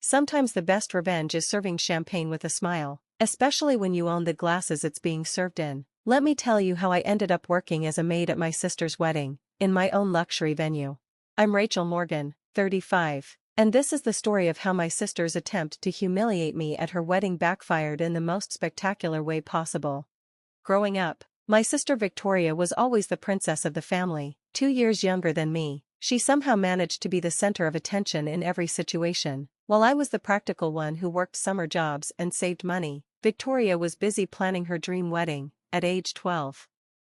Sometimes the best revenge is serving champagne with a smile, especially when you own the glasses it's being served in. Let me tell you how I ended up working as a maid at my sister's wedding, in my own luxury venue. I'm Rachel Morgan, 35, and this is the story of how my sister's attempt to humiliate me at her wedding backfired in the most spectacular way possible. Growing up, my sister Victoria was always the princess of the family. 2 years younger than me, she somehow managed to be the center of attention in every situation. While I was the practical one who worked summer jobs and saved money, Victoria was busy planning her dream wedding, at age 12.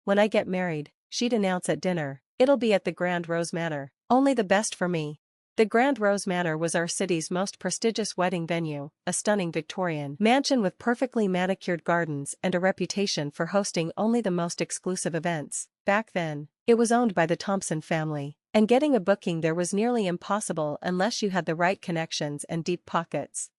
When I get married, she'd announce at dinner, it'll be at the Grand Rose Manor, only the best for me. The Grand Rose Manor was our city's most prestigious wedding venue, a stunning Victorian mansion with perfectly manicured gardens and a reputation for hosting only the most exclusive events. Back then, it was owned by the Thompson family, and getting a booking there was nearly impossible unless you had the right connections and deep pockets.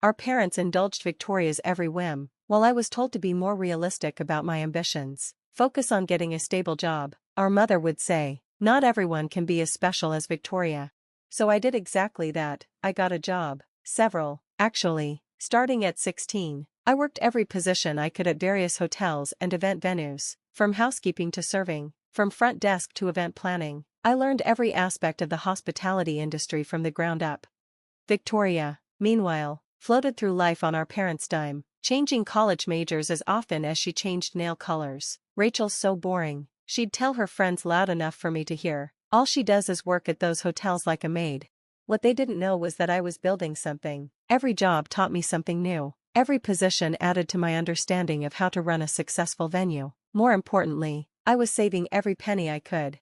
Our parents indulged Victoria's every whim, while I was told to be more realistic about my ambitions. Focus on getting a stable job, our mother would say. Not everyone can be as special as Victoria. So I did exactly that. I got a job. Several, actually. Starting at 16, I worked every position I could at various hotels and event venues, from housekeeping to serving, from front desk to event planning. I learned every aspect of the hospitality industry from the ground up. Victoria, meanwhile, floated through life on our parents' dime, changing college majors as often as she changed nail colors. Rachel's so boring, she'd tell her friends loud enough for me to hear. All she does is work at those hotels like a maid. What they didn't know was that I was building something. Every job taught me something new. Every position added to my understanding of how to run a successful venue. More importantly, I was saving every penny I could.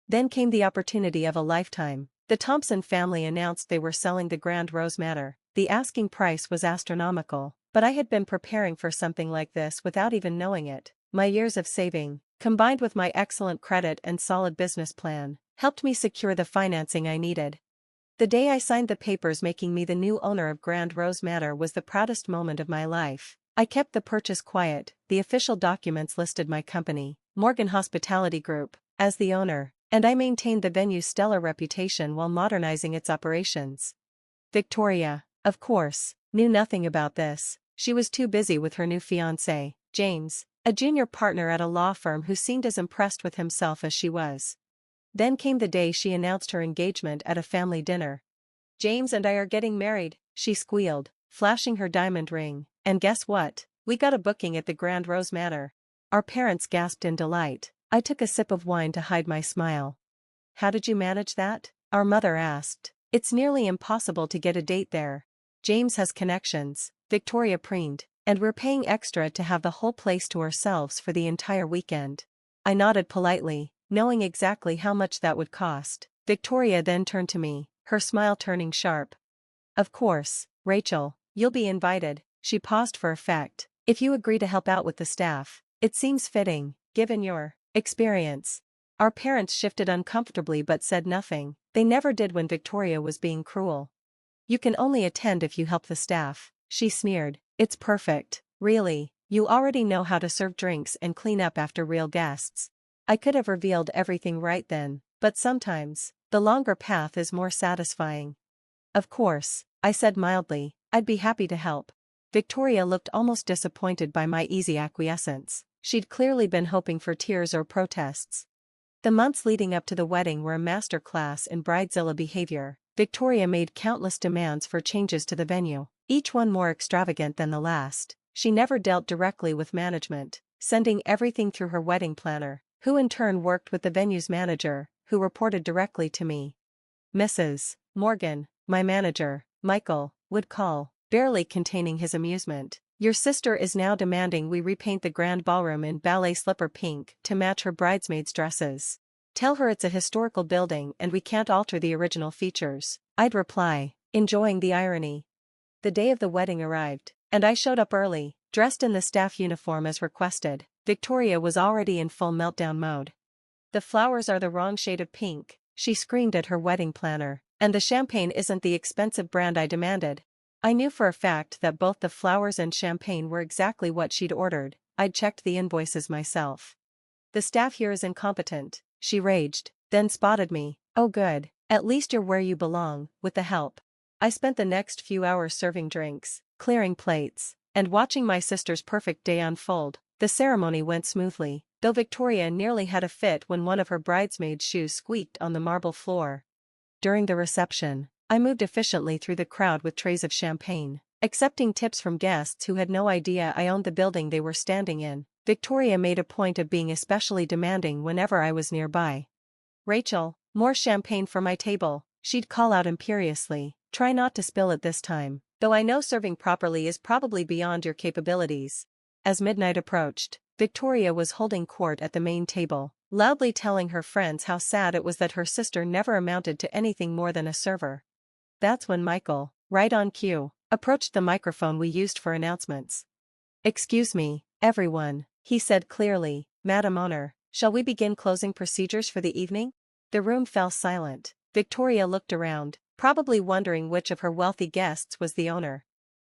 Then came the opportunity of a lifetime. The Thompson family announced they were selling the Grand Rose Manor. The asking price was astronomical, but I had been preparing for something like this without even knowing it. My years of saving, combined with my excellent credit and solid business plan, helped me secure the financing I needed. The day I signed the papers making me the new owner of Grand Rose Manor was the proudest moment of my life. I kept the purchase quiet. The official documents listed my company, Morgan Hospitality Group, as the owner, and I maintained the venue's stellar reputation while modernizing its operations. Victoria, of course, knew nothing about this. She was too busy with her new fiancé, James, a junior partner at a law firm who seemed as impressed with himself as she was. Then came the day she announced her engagement at a family dinner. "James and I are getting married," she squealed, flashing her diamond ring. "And guess what? We got a booking at the Grand Rose Manor." Our parents gasped in delight. I took a sip of wine to hide my smile. "How did you manage that?" our mother asked. "It's nearly impossible to get a date there." "James has connections," Victoria preened, "and we're paying extra to have the whole place to ourselves for the entire weekend." I nodded politely, knowing exactly how much that would cost. Victoria then turned to me, her smile turning sharp. "Of course, Rachel, you'll be invited." She paused for effect. "If you agree to help out with the staff, it seems fitting, given your experience." Our parents shifted uncomfortably but said nothing. They never did when Victoria was being cruel. "You can only attend if you help the staff," she sneered. "It's perfect, really. You already know how to serve drinks and clean up after real guests." I could have revealed everything right then, but sometimes, the longer path is more satisfying. "Of course," I said mildly, "I'd be happy to help." Victoria looked almost disappointed by my easy acquiescence. She'd clearly been hoping for tears or protests. The months leading up to the wedding were a master class in bridezilla behavior. Victoria made countless demands for changes to the venue, each one more extravagant than the last. She never dealt directly with management, sending everything through her wedding planner, who in turn worked with the venue's manager, who reported directly to me. Mrs. Morgan, my manager, Michael, would call, barely containing his amusement. "Your sister is now demanding we repaint the grand ballroom in ballet slipper pink to match her bridesmaids' dresses. Tell her it's a historical building and we can't alter the original features," I'd reply, enjoying the irony. The day of the wedding arrived, and I showed up early, dressed in the staff uniform as requested. Victoria was already in full meltdown mode. "The flowers are the wrong shade of pink," she screamed at her wedding planner, "and the champagne isn't the expensive brand I demanded." I knew for a fact that both the flowers and champagne were exactly what she'd ordered. I'd checked the invoices myself. "The staff here is incompetent," she raged, then spotted me. "Oh good, at least you're where you belong, with the help." I spent the next few hours serving drinks, clearing plates, and watching my sister's perfect day unfold. The ceremony went smoothly, though Victoria nearly had a fit when one of her bridesmaid's shoes squeaked on the marble floor. During the reception, I moved efficiently through the crowd with trays of champagne, accepting tips from guests who had no idea I owned the building they were standing in. Victoria made a point of being especially demanding whenever I was nearby. "Rachel, more champagne for my table," she'd call out imperiously. "Try not to spill it this time, though I know serving properly is probably beyond your capabilities." As midnight approached, Victoria was holding court at the main table, loudly telling her friends how sad it was that her sister never amounted to anything more than a server. That's when Michael, right on cue, approached the microphone we used for announcements. "Excuse me, everyone," he said clearly. "Madam Owner, shall we begin closing procedures for the evening?" The room fell silent. Victoria looked around, probably wondering which of her wealthy guests was the owner.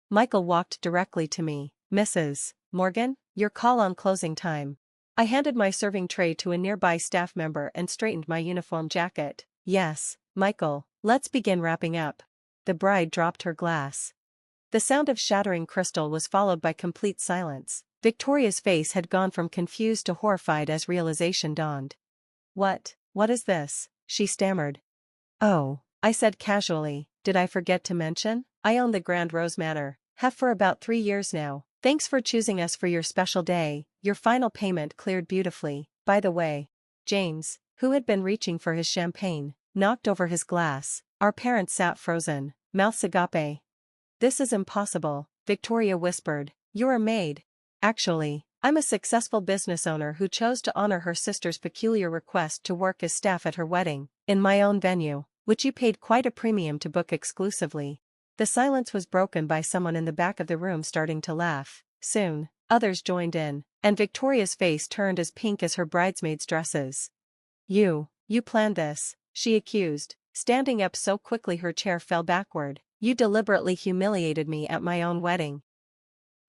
Michael walked directly to me. "Mrs. Morgan, your call on closing time." I handed my serving tray to a nearby staff member and straightened my uniform jacket. "Yes, Michael, let's begin wrapping up." The bride dropped her glass. The sound of shattering crystal was followed by complete silence. Victoria's face had gone from confused to horrified as realization dawned. What is this?" she stammered. "Oh," I said casually, "did I forget to mention? I own the Grand Rose Manor, have for about 3 years now. Thanks for choosing us for your special day. Your final payment cleared beautifully, by the way." James, who had been reaching for his champagne, knocked over his glass. Our parents sat frozen, mouths agape. "This is impossible," Victoria whispered. "You're a maid." "Actually, I'm a successful business owner who chose to honor her sister's peculiar request to work as staff at her wedding, in my own venue, which you paid quite a premium to book exclusively." The silence was broken by someone in the back of the room starting to laugh. Soon, others joined in, and Victoria's face turned as pink as her bridesmaids' dresses. You planned this," she accused, standing up so quickly her chair fell backward. "You deliberately humiliated me at my own wedding."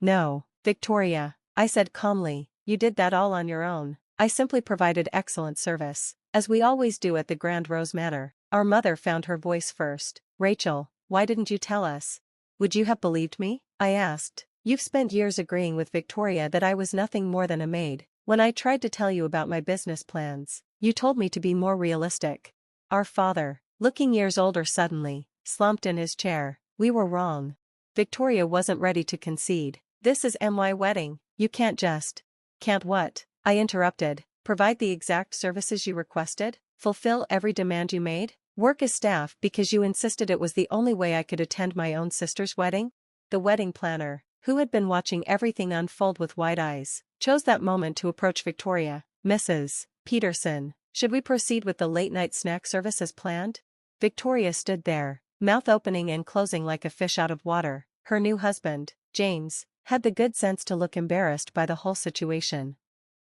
"No, Victoria," I said calmly, "you did that all on your own. I simply provided excellent service, as we always do at the Grand Rose Manor." Our mother found her voice first. "Rachel, why didn't you tell us? Would you have believed me?" I asked. "You've spent years agreeing with Victoria that I was nothing more than a maid. When I tried to tell you about my business plans, you told me to be more realistic." Our father, looking years older suddenly, slumped in his chair. "We were wrong." Victoria wasn't ready to concede. "This is my wedding, you can't just—" "Can't what?" I interrupted. "Provide the exact services you requested? Fulfill every demand you made? Work as staff because you insisted it was the only way I could attend my own sister's wedding?" The wedding planner, who had been watching everything unfold with wide eyes, chose that moment to approach Victoria. "Mrs. Peterson, should we proceed with the late-night snack service as planned?" Victoria stood there, mouth opening and closing like a fish out of water. Her new husband, James, had the good sense to look embarrassed by the whole situation.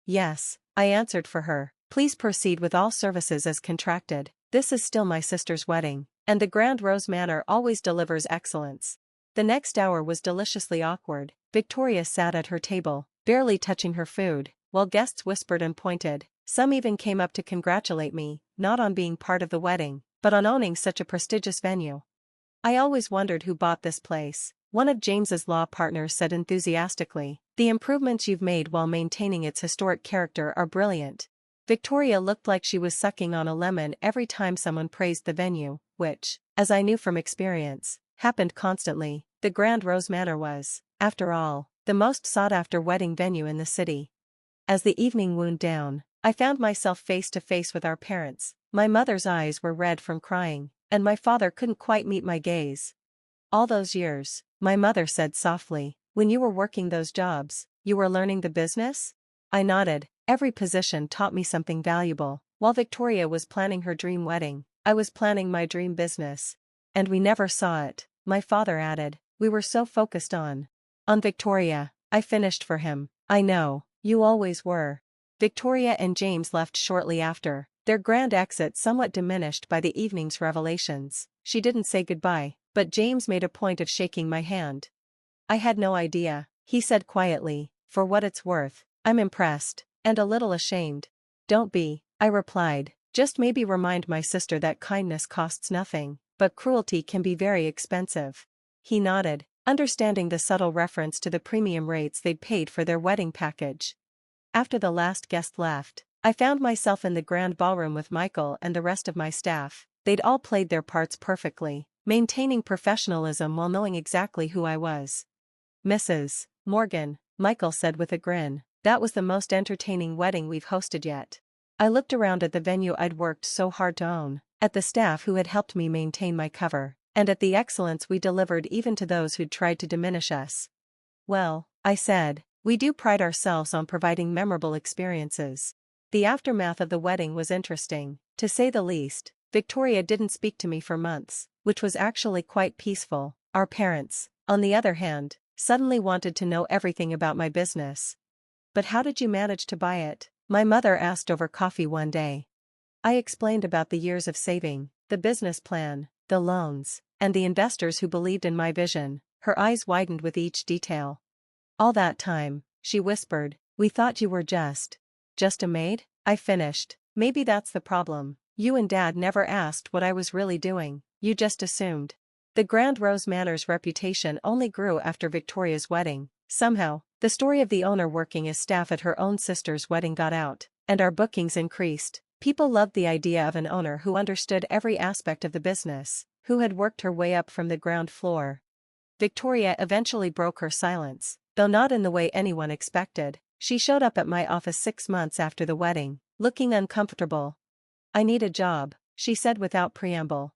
"Yes," I answered for her. "Please proceed with all services as contracted. This is still my sister's wedding, and the Grand Rose Manor always delivers excellence." The next hour was deliciously awkward. Victoria sat at her table, barely touching her food, while guests whispered and pointed. Some even came up to congratulate me, not on being part of the wedding, but on owning such a prestigious venue. "I always wondered who bought this place," one of James's law partners said enthusiastically. "The improvements you've made while maintaining its historic character are brilliant." Victoria looked like she was sucking on a lemon every time someone praised the venue, which, as I knew from experience, happened constantly. The Grand Rose Manor was, after all, the most sought-after wedding venue in the city. As the evening wound down, I found myself face to face with our parents. My mother's eyes were red from crying, and my father couldn't quite meet my gaze. "All those years," my mother said softly, "when you were working those jobs, you were learning the business?" I nodded. Every position taught me something valuable. While Victoria was planning her dream wedding, I was planning my dream business. "And we never saw it," my father added. "We were so focused on Victoria." I finished for him. "I know, you always were." Victoria and James left shortly after, their grand exit somewhat diminished by the evening's revelations. She didn't say goodbye, but James made a point of shaking my hand. "I had no idea," he said quietly. "For what it's worth, I'm impressed, and a little ashamed." "Don't be," I replied. "Just maybe remind my sister that kindness costs nothing." but cruelty can be very expensive. He nodded, understanding the subtle reference to the premium rates they'd paid for their wedding package. After the last guest left, I found myself in the grand ballroom with Michael and the rest of my staff. They'd all played their parts perfectly, maintaining professionalism while knowing exactly who I was. "Mrs. Morgan," Michael said with a grin, "that was the most entertaining wedding we've hosted yet." I looked around at the venue I'd worked so hard to own, at the staff who had helped me maintain my cover, and at the excellence we delivered even to those who'd tried to diminish us. "Well," I said, "we do pride ourselves on providing memorable experiences." The aftermath of the wedding was interesting, to say the least. Victoria didn't speak to me for months, which was actually quite peaceful. Our parents, on the other hand, suddenly wanted to know everything about my business. "But how did you manage to buy it?" my mother asked over coffee one day. I explained about the years of saving, the business plan, the loans, and the investors who believed in my vision. Her eyes widened with each detail. "All that time," she whispered, "we thought you were just a maid?" I finished. "Maybe that's the problem. You and Dad never asked what I was really doing, you just assumed." The Grand Rose Manor's reputation only grew after Victoria's wedding. Somehow, the story of the owner working as staff at her own sister's wedding got out, and our bookings increased. People loved the idea of an owner who understood every aspect of the business, who had worked her way up from the ground floor. Victoria eventually broke her silence, though not in the way anyone expected. She showed up at my office 6 months after the wedding, looking uncomfortable. "I need a job," she said without preamble.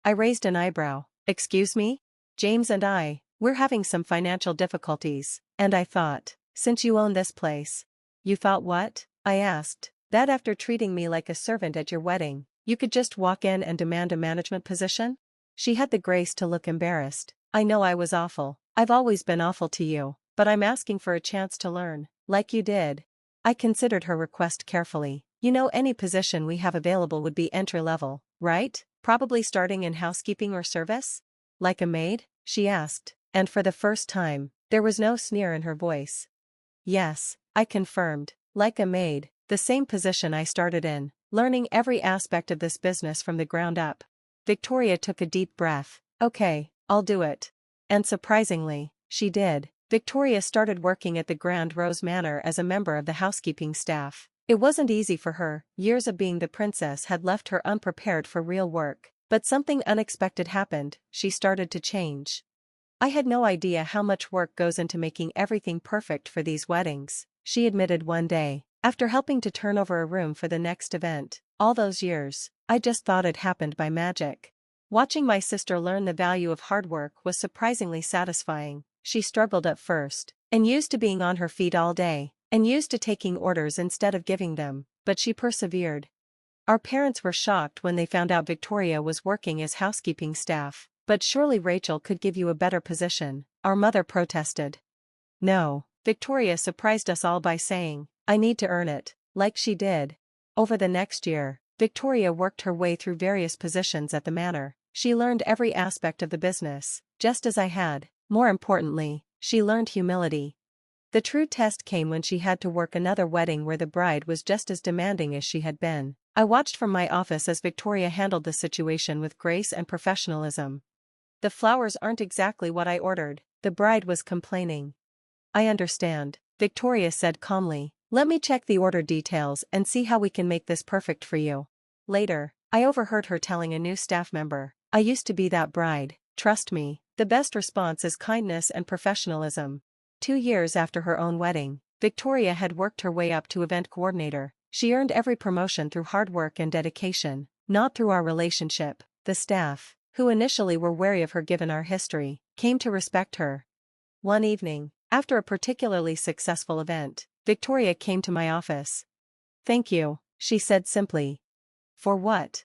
I raised an eyebrow. "Excuse me? James and we're having some financial difficulties, and I thought, since you own this place." "You thought what?" I asked. "That after treating me like a servant at your wedding, you could just walk in and demand a management position?" She had the grace to look embarrassed. "I know I was awful. I've always been awful to you, but I'm asking for a chance to learn, like you did." I considered her request carefully. "You know, any position we have available would be entry-level, right? Probably starting in housekeeping or service?" "Like a maid?" she asked, and for the first time, there was no sneer in her voice. "Yes," I confirmed, "like a maid, the same position I started in, learning every aspect of this business from the ground up." Victoria took a deep breath. "Okay, I'll do it." And surprisingly, she did. Victoria started working at the Grand Rose Manor as a member of the housekeeping staff. It wasn't easy for her. Years of being the princess had left her unprepared for real work, but something unexpected happened. She started to change. "I had no idea how much work goes into making everything perfect for these weddings," she admitted one day, after helping to turn over a room for the next event. "All those years, I just thought it happened by magic." Watching my sister learn the value of hard work was surprisingly satisfying. She struggled at first, and used to being on her feet all day, and used to taking orders instead of giving them, but she persevered. Our parents were shocked when they found out Victoria was working as housekeeping staff. "But surely Rachel could give you a better position," our mother protested. "No," Victoria surprised us all by saying, "I need to earn it," like she did. Over the next year, Victoria worked her way through various positions at the manor. She learned every aspect of the business, just as I had. More importantly, she learned humility. The true test came when she had to work another wedding where the bride was just as demanding as she had been. I watched from my office as Victoria handled the situation with grace and professionalism. "The flowers aren't exactly what I ordered," the bride was complaining. "I understand," Victoria said calmly. "Let me check the order details and see how we can make this perfect for you." Later, I overheard her telling a new staff member, "I used to be that bride. Trust me, the best response is kindness and professionalism." 2 years after her own wedding, Victoria had worked her way up to event coordinator. She earned every promotion through hard work and dedication, not through our relationship. The staff, who initially were wary of her given our history, came to respect her. One evening, after a particularly successful event, Victoria came to my office. "Thank you," she said simply. "For what?"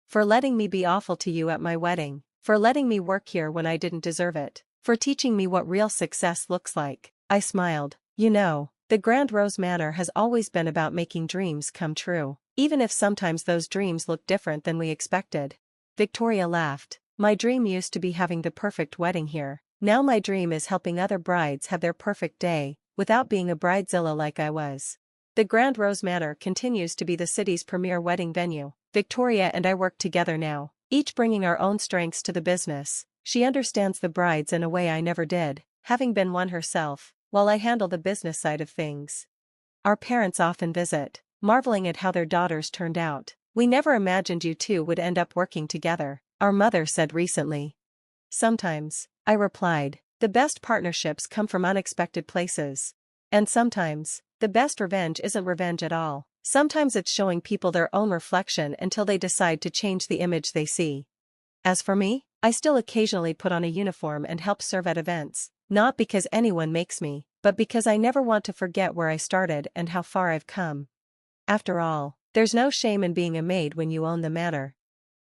"For letting me be awful to you at my wedding, for letting me work here when I didn't deserve it, for teaching me what real success looks like." I smiled. "You know, the Grand Rose Manor has always been about making dreams come true, even if sometimes those dreams look different than we expected." Victoria laughed. "My dream used to be having the perfect wedding here. Now my dream is helping other brides have their perfect day, without being a bridezilla like I was." The Grand Rose Manor continues to be the city's premier wedding venue. Victoria and I work together now, each bringing our own strengths to the business. She understands the brides in a way I never did, having been one herself, while I handle the business side of things. Our parents often visit, marveling at how their daughters turned out. "We never imagined you two would end up working together," our mother said recently. "Sometimes," I replied, "the best partnerships come from unexpected places. And sometimes, the best revenge isn't revenge at all. Sometimes it's showing people their own reflection until they decide to change the image they see." As for me, I still occasionally put on a uniform and help serve at events, not because anyone makes me, but because I never want to forget where I started and how far I've come. After all, there's no shame in being a maid when you own the manor.